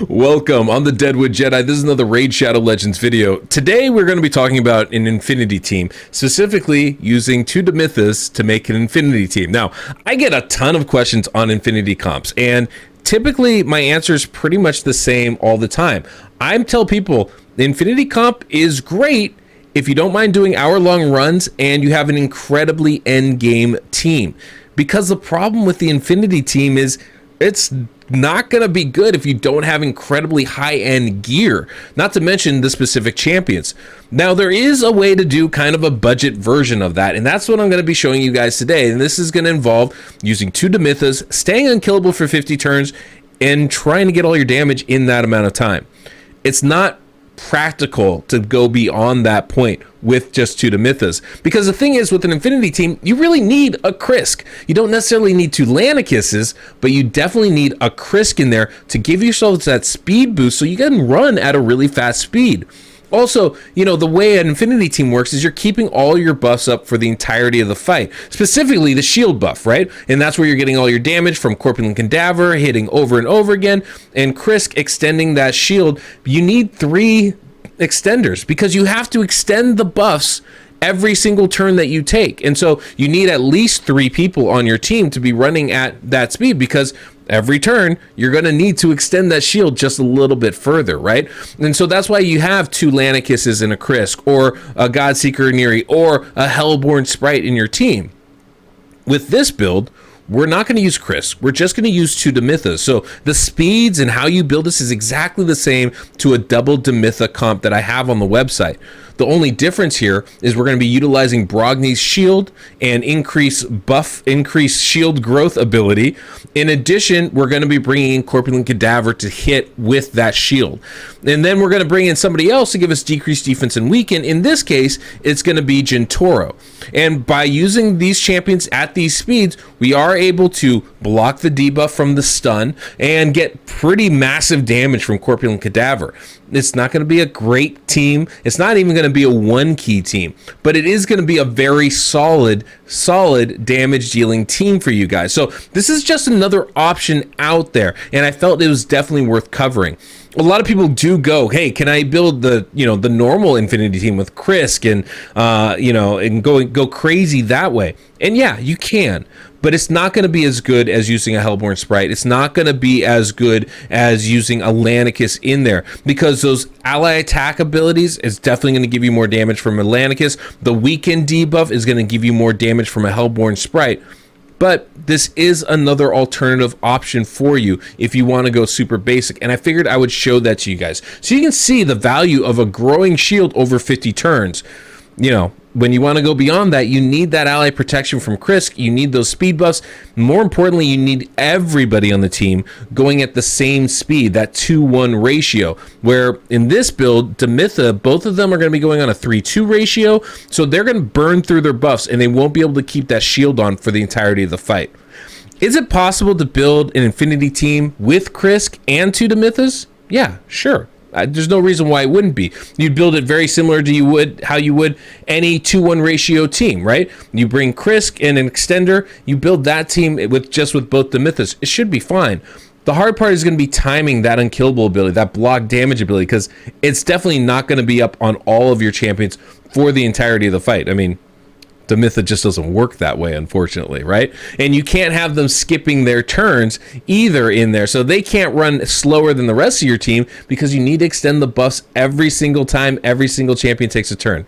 Welcome on the Deadwood Jedi. This is another Raid Shadow Legends video. Today we're going to be talking about an Infinity team, specifically using 2 Demythas to make an Infinity team. Now, I get a ton of questions on Infinity comps, and typically my answer is pretty much the same all the time. I tell people the Infinity comp is great if you don't mind doing hour-long runs and you have an incredibly end-game team. Because the problem with the Infinity team is it's not going to be good if you don't have incredibly high-end gear, not to mention the specific champions. Now, there is a way to do kind of a budget version of that, and that's what I'm going to be showing you guys today. And this is going to involve using 2 Demythas, staying unkillable for 50 turns, and trying to get all your damage in that amount of time. It's not practical to go beyond that point with just 2 Demythas, because the thing is, with an Infinity team, you really need a Krisk. You don't necessarily need 2 Lanicus's, but you definitely need a Krisk in there to give yourselves that speed boost so you can run at a really fast speed. Also, you know, the way an Infinity team works is you're keeping all your buffs up for the entirety of the fight, specifically the shield buff, right? And that's where you're getting all your damage from Corpulent Cadaver hitting over and over again, and Krisk extending that shield. You need 3 extenders because you have to extend the buffs every single turn that you take. And so you need at least 3 people on your team to be running at that speed, because every turn you're going to need to extend that shield just a little bit further, right? And so that's why you have 2 Lanicus's and a Krisk, or a Godseeker Neri, or a Hellborn Sprite in your team. With this build, we're not going to use Krisk. We're just going to use 2 Demythas. So the speeds and how you build this is exactly the same to a double Demytha comp that I have on the website. The only difference here is we're going to be utilizing Brogni's shield and increase shield growth ability. In addition, we're going to be bringing in Corpulent Cadaver to hit with that shield. And then we're going to bring in somebody else to give us decreased defense and weaken. In this case, it's going to be Gentoro. And by using these champions at these speeds, we are able to block the debuff from the stun and get pretty massive damage from Corpulent Cadaver. It's not going to be a great team. It's not even going to be a 1-key team, but it is going to be a very solid damage dealing team for you guys. So this is just another option out there, and I felt it was definitely worth covering. A lot of people do go, hey, can I build the normal Infinity team with Krisk and and go crazy that way? And yeah, you can, but it's not going to be as good as using a Hellborn Sprite. It's not going to be as good as using a Lanicus in there, because those ally attack abilities is definitely going to give you more damage from a Lanicus. The weaken debuff is going to give you more damage from a Hellborn Sprite. But this is another alternative option for you if you want to go super basic. And I figured I would show that to you guys, so you can see the value of a growing shield over 50 turns. You know, when you want to go beyond that, you need that ally protection from Krisk. You need those speed buffs. More importantly, you need everybody on the team going at the same speed, that 2-1 ratio, where in this build, Demytha, both of them are going to be going on a 3-2 ratio. So they're going to burn through their buffs and they won't be able to keep that shield on for the entirety of the fight. Is it possible to build an Infinity team with Krisk and 2 Demythas? Yeah, sure. There's no reason why it wouldn't be. You'd build it very similar to how you would any 2-1 ratio team, right? You bring Krisk and an extender, you build that team with both Demythas. It should be fine. The hard part is going to be timing that unkillable ability, that block damage ability, because it's definitely not going to be up on all of your champions for the entirety of the fight. I mean, Demytha just doesn't work that way, unfortunately, right? And you can't have them skipping their turns either in there, so they can't run slower than the rest of your team, because you need to extend the buffs every single time every single champion takes a turn.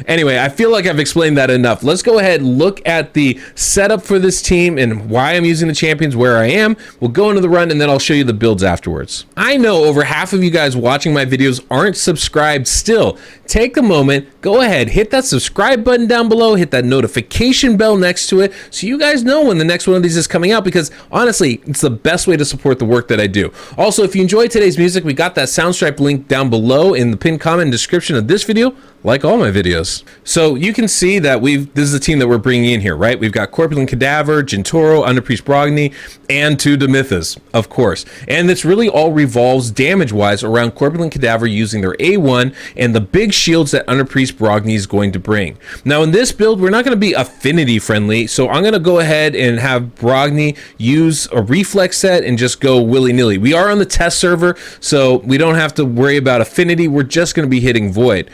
Anyway, I feel like I've explained that enough. Let's go ahead and look at the setup for this team and why I'm using the champions where I am. We'll go into the run and then I'll show you the builds afterwards. I know over half of you guys watching my videos aren't subscribed still. Take a moment, go ahead, hit that subscribe button down below, hit that notification bell next to it so you guys know when the next one of these is coming out, because honestly, it's the best way to support the work that I do. Also, if you enjoyed today's music, we got that Soundstripe link down below in the pinned comment and description of this video. like all my videos. So you can see that this is the team that we're bringing in here, right? We've got Corpulent Cadaver, Gentoro, Underpriest Brogni, and 2 Demythas, of course. And this really all revolves damage-wise around Corpulent Cadaver using their A1 and the big shields that Underpriest Brogni is going to bring. Now in this build, we're not going to be affinity friendly, so I'm going to go ahead and have Brogni use a reflex set and just go willy-nilly. We are on the test server, so we don't have to worry about affinity. We're just going to be hitting void.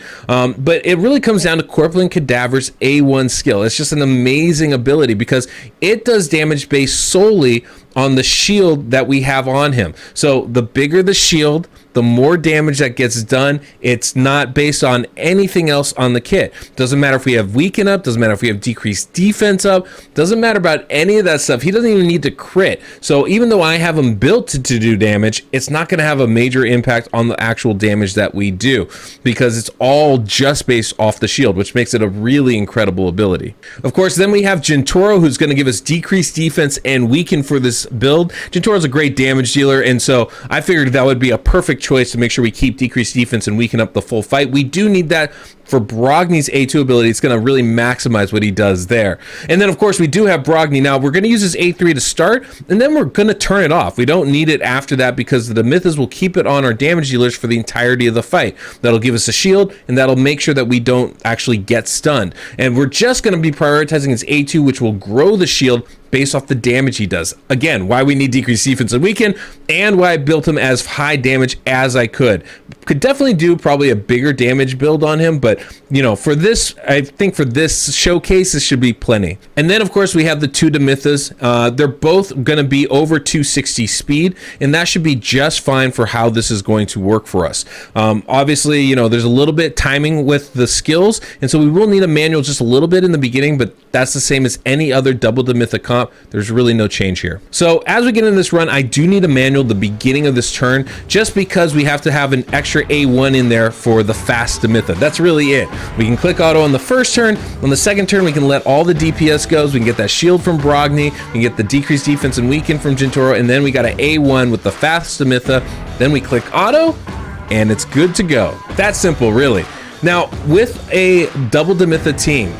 But it really comes down to Corpulent Cadaver's A1 skill. It's just an amazing ability because it does damage based solely on the shield that we have on him. So the bigger the shield, the more damage that gets done. It's not based on anything else on the kit. Doesn't matter if we have weaken up, doesn't matter if we have decreased defense up, doesn't matter about any of that stuff. He doesn't even need to crit. So even though I have him built to do damage, it's not going to have a major impact on the actual damage that we do because it's all just based off the shield, which makes it a really incredible ability. Of course, then we have Gentoro, who's going to give us decreased defense and weaken for this build. Gentoro's a great damage dealer, and so I figured that would be a perfect choice to make sure we keep decreased defense and weaken up the full fight. We do need that for Brogni's A2 ability. It's going to really maximize what he does there. And then of course we do have Brogni. Now we're going to use his A3 to start, and then we're going to turn it off. We don't need it after that because the Demythas will keep it on our damage dealers for the entirety of the fight. That'll give us a shield, and that'll make sure that we don't actually get stunned. And we're just going to be prioritizing his A2, which will grow the shield based off the damage he does. Again, why we need decreased defense and weaken, and why I built him as high damage as I could. Could definitely do probably a bigger damage build on him, but you know, for this, I think for this showcase, this should be plenty. And then of course we have the 2 Demythas. They're both going to be over 260 speed, and that should be just fine for how this is going to work for us. Obviously, you know, there's a little bit timing with the skills, and so we will need a manual just a little bit in the beginning, but that's the same as any other double Demytha comp. There's really no change here. So as we get into this run, I do need a manual at the beginning of this turn, just because we have to have an extra A1 in there for the fast Demytha. That's really it. We can click auto on the first turn. On the second turn, we can let all the DPS go. We can get that shield from Brogni. We can get the decreased defense and weaken from Gentoro, and then we got an A1 with the fast Demytha. Then we click auto, and it's good to go. That's simple, really. Now, with a double Demytha team,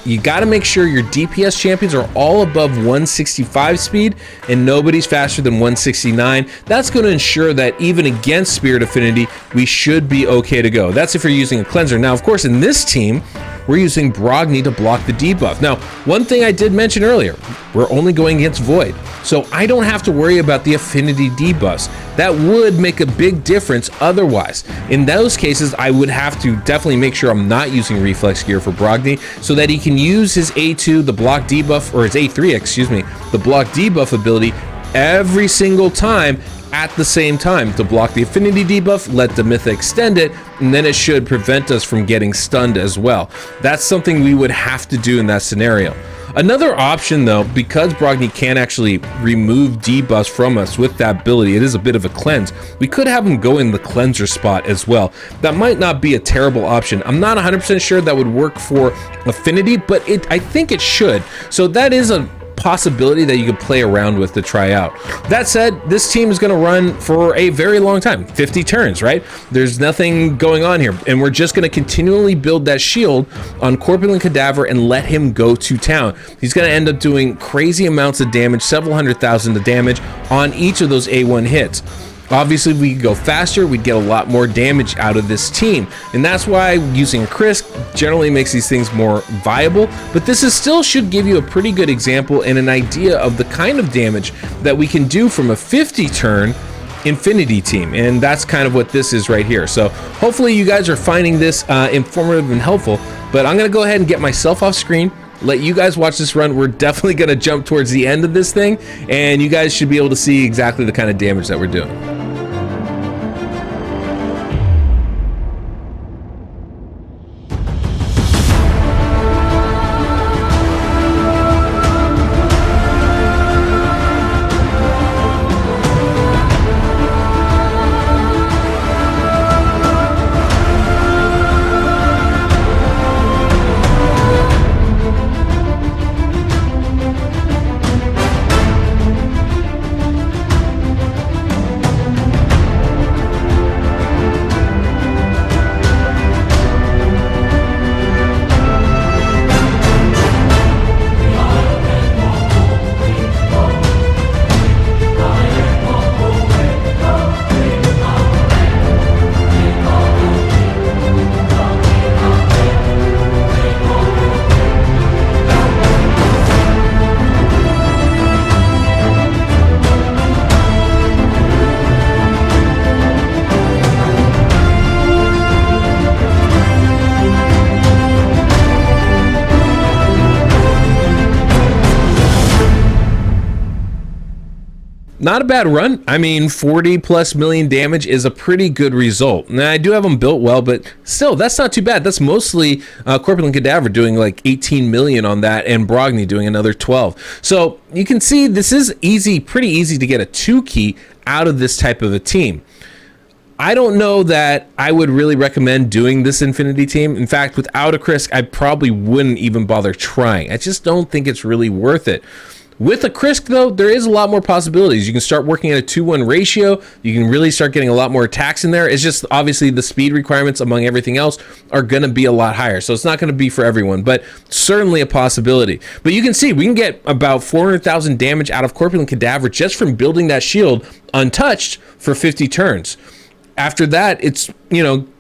you got to make sure your DPS champions are all above 165 speed and nobody's faster than 169. That's going to ensure that even against Spirit Affinity, we should be okay to go. That's if you're using a cleanser. Now, of course, in this team, we're using Brogni to block the debuff. Now, one thing I did mention earlier, we're only going against Void, so I don't have to worry about the affinity debuffs. That would make a big difference otherwise. In those cases, I would have to definitely make sure I'm not using reflex gear for Brogni so that he can use his A2, the block debuff, or his A3, excuse me, the block debuff ability every single time at the same time to block the affinity debuff, let Demytha extend it, and then it should prevent us from getting stunned as well. That's something we would have to do in that scenario. Another option though, because Brogni can actually remove debuffs from us with that ability, it is a bit of a cleanse. We could have him go in the cleanser spot as well. That might not be a terrible option. I'm not 100% sure that would work for affinity, but I think it should. So that is a possibility that you could play around with to try out. That said, this team is going to run for a very long time, 50 turns, right? There's nothing going on here, and we're just going to continually build that shield on Corpulent Cadaver and let him go to town. He's going to end up doing crazy amounts of damage, several 100,000 of damage on each of those A1 hits. Obviously, if we could go faster, we'd get a lot more damage out of this team, and that's why using Krisk generally makes these things more viable, but this is still should give you a pretty good example and an idea of the kind of damage that we can do from a 50 turn Infinity team, and that's kind of what this is right here. So hopefully you guys are finding this informative and helpful, but I'm gonna go ahead and get myself off screen, let you guys watch this run. We're definitely going to jump towards the end of this thing, and you guys should be able to see exactly the kind of damage that we're doing. not a bad run. I mean, 40 plus million damage is a pretty good result. Now, I do have them built well, but still, that's not too bad. That's mostly Corpulent Cadaver doing like 18 million on that, and Brogni doing another 12. So you can see this is easy, pretty easy to get a 2 key out of this type of a team. I don't know that I would really recommend doing this Infinity team. In fact, without a Krisk, I probably wouldn't even bother trying. I just don't think it's really worth it. With a Krisk, though, there is a lot more possibilities. You can start working at a 2-1 ratio. You can really start getting a lot more attacks in there. It's just obviously the speed requirements among everything else are going to be a lot higher. So it's not going to be for everyone, but certainly a possibility. But you can see we can get about 400,000 damage out of Corpulent Cadaver just from building that shield untouched for 50 turns. After that, it's,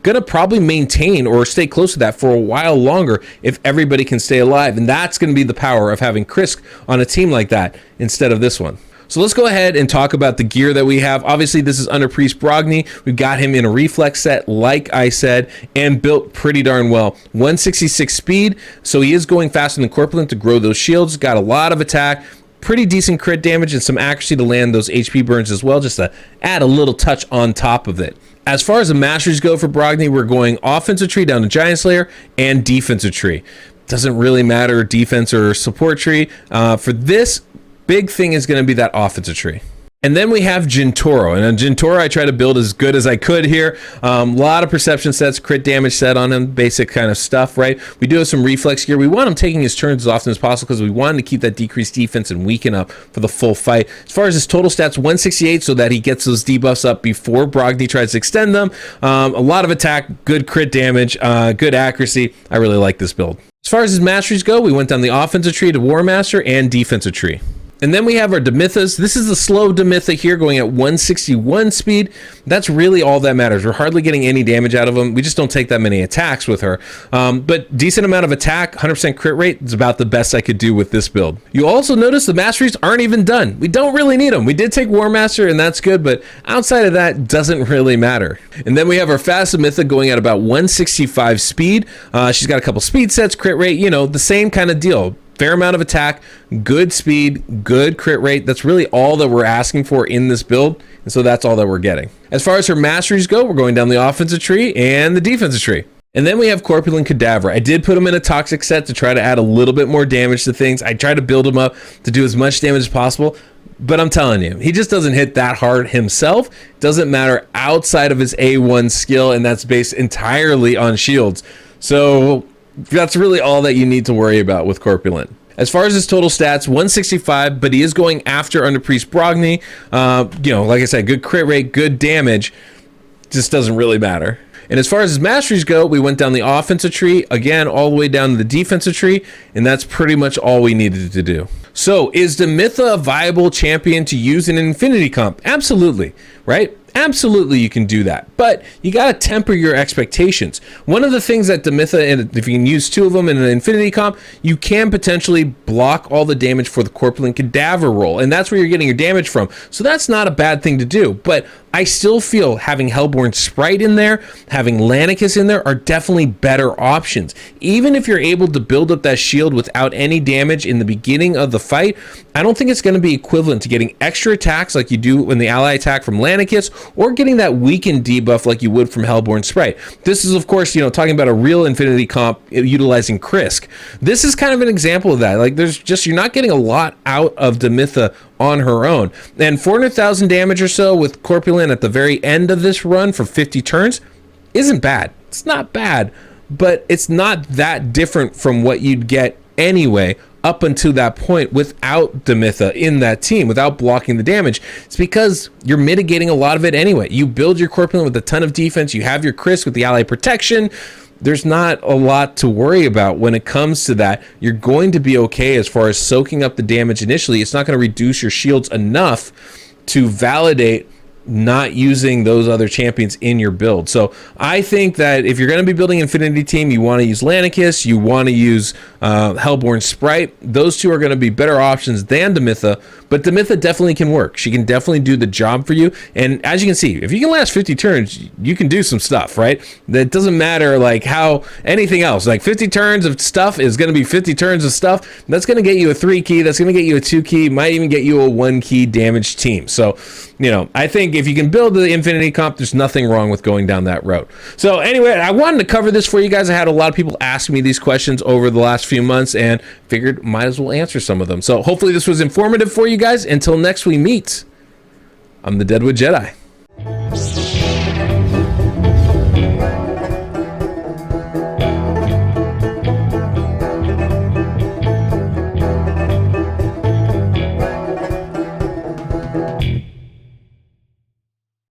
gonna probably maintain or stay close to that for a while longer if everybody can stay alive. And that's gonna be the power of having Krisk on a team like that instead of this one. So let's go ahead and talk about the gear that we have. Obviously, this is under Priest Brogni. We've got him in a reflex set, like I said, and built pretty darn well. 166 speed, so he is going faster than Corpulent to grow those shields. Got a lot of attack, pretty decent crit damage, and some accuracy to land those HP burns as well, just to add a little touch on top of it. As far as the masteries go for Brogni, we're going offensive tree down to Giant Slayer and defensive tree. Doesn't really matter defense or support tree. For this, big thing is going to be that offensive tree. And then we have Gintoro. And on Gintoro, I try to build as good as I could here. A lot of perception sets, crit damage set on him, basic kind of stuff, right? We do have some reflex gear. We want him taking his turns as often as possible because we want him to keep that decreased defense and weaken up for the full fight. As far as his total stats, 168, so that he gets those debuffs up before Brogni tries to extend them. A lot of attack, good crit damage, good accuracy. I really like this build. As far as his masteries go, we went down the offensive tree to War Master and defensive tree. And then we have our Demythas. This is the slow Demytha here going at 161 speed. That's really all that matters. We're hardly getting any damage out of them. We just don't take that many attacks with her. But decent amount of attack, 100% crit rate is about the best I could do with this build. You also notice the masteries aren't even done. We don't really need them. We did take War Master and that's good, but outside of that, doesn't really matter. And then we have our fast Demytha going at about 165 speed. She's got a couple speed sets, crit rate, the same kind of deal. Fair amount of attack, good speed, good crit rate. That's really all that we're asking for in this build. And so that's all that we're getting. As far as her masteries go, we're going down the offensive tree and the defensive tree. And then we have Corpulent Cadaver. I did put him in a toxic set to try to add a little bit more damage to things. I tried to build him up to do as much damage as possible. But I'm telling you, he just doesn't hit that hard himself. Doesn't matter outside of his A1 skill, and that's based entirely on shields. So that's really all that you need to worry about with Corpulent. As far as his total stats, 165, but he is going after under Priest Brogni. Like I said, good crit rate, good damage. Just doesn't really matter. And as far as his masteries go, we went down the offensive tree, again, all the way down to the defensive tree, and that's pretty much all we needed to do. So, is Demytha a viable champion to use in an Infinity comp? Absolutely, right? Absolutely, you can do that, but you got to temper your expectations. One of the things that Demytha, and if you can use 2 of them in an Infinity comp, you can potentially block all the damage for the Corpulent Cadaver roll, and that's where you're getting your damage from. So that's not a bad thing to do, but I still feel having Hellborn Sprite in there, having Lanicus in there are definitely better options. Even if you're able to build up that shield without any damage in the beginning of the fight, I don't think it's going to be equivalent to getting extra attacks like you do when the ally attack from Lanicus, or getting that weakened debuff like you would from Hellborn Sprite. This is, of course, talking about a real Infinity comp utilizing Krisk. This is kind of an example of that. Like, you're not getting a lot out of Demytha on her own. And 400,000 damage or so with Corpulent at the very end of this run for 50 turns isn't bad. It's not bad, but it's not that different from what you'd get anyway up until that point without Demytha in that team, without blocking the damage. It's because you're mitigating a lot of it anyway. You build your Corpulent with a ton of defense, you have your Krisk with the ally protection. There's not a lot to worry about when it comes to that. You're going to be okay as far as soaking up the damage initially. It's not going to reduce your shields enough to validate not using those other champions in your build. So I think that if you're going to be building Infinity Team, you want to use Lanicus, you want to use Hellborn Sprite. Those two are going to be better options than Demytha, but Demytha definitely can work. She can definitely do the job for you. And as you can see, if you can last 50 turns, you can do some stuff, right? That doesn't matter like how anything else. Like 50 turns of stuff is going to be 50 turns of stuff. That's going to get you a 3 key. That's going to get you a 2 key. Might even get you a 1 key damage team. So, you know, I think if you can build the Infinity comp, there's nothing wrong with going down that road. So anyway, I wanted to cover this for you guys. I had a lot of people ask me these questions over the last few months and figured might as well answer some of them. So hopefully this was informative for you guys. Until next we meet, I'm the Deadwood Jedi.